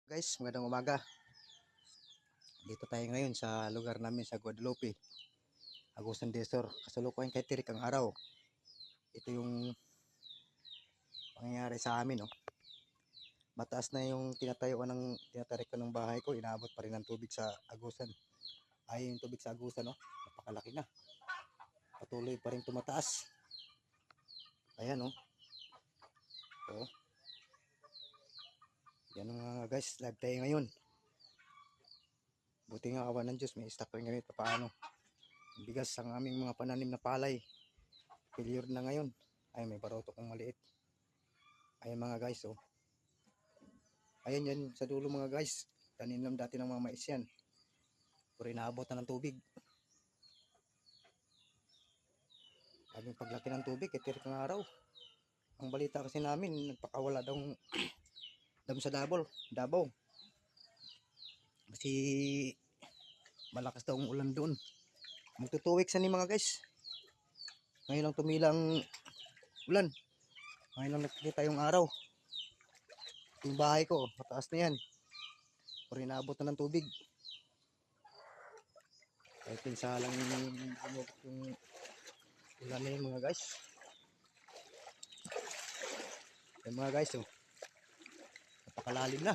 Guys, magandang umaga. Dito tayo ngayon sa lugar namin sa Guadalupe, Agusan del Sur. Kasalukuyan kay tirik ang araw. Ito yung pangyayari sa amin, no. Mataas na yung tinatarikan ng bahay ko, inaabot pa rin ng tubig sa Agusan. Ay, yung tubig sa Agusan, no. Napakalaki na. Patuloy pa rin tumataas. Ayan, no. Oh. Yan mga guys, live tayo ngayon. Buti nga awa ng Diyos, may stock rin ngayon paano. Bigas ang aming mga pananim na palay. Failure na ngayon. Ay, may baroto kong maliit. Ayan mga guys, oh. Ayan yan sa dulo mga guys. Tanim lang dati ng mga mais yan. Pero inaabot na ng tubig. Sabing paglaki ng tubig, itirik ng araw. Ang balita kasi namin, nagpakawala daw dam sa Davao. Kasi malakas daw ang ulan doon. Magto 2 weeks ni mga guys. Ngayon lang tumilang ulan. Ngayon lang nakikita yung araw. Yung bahay ko, mataas na yan. Pero inaabot na ng tubig. Kahit pinsalang bumukot yung ulan na yun mga guys. Yung mga guys, oh, napakalalim na.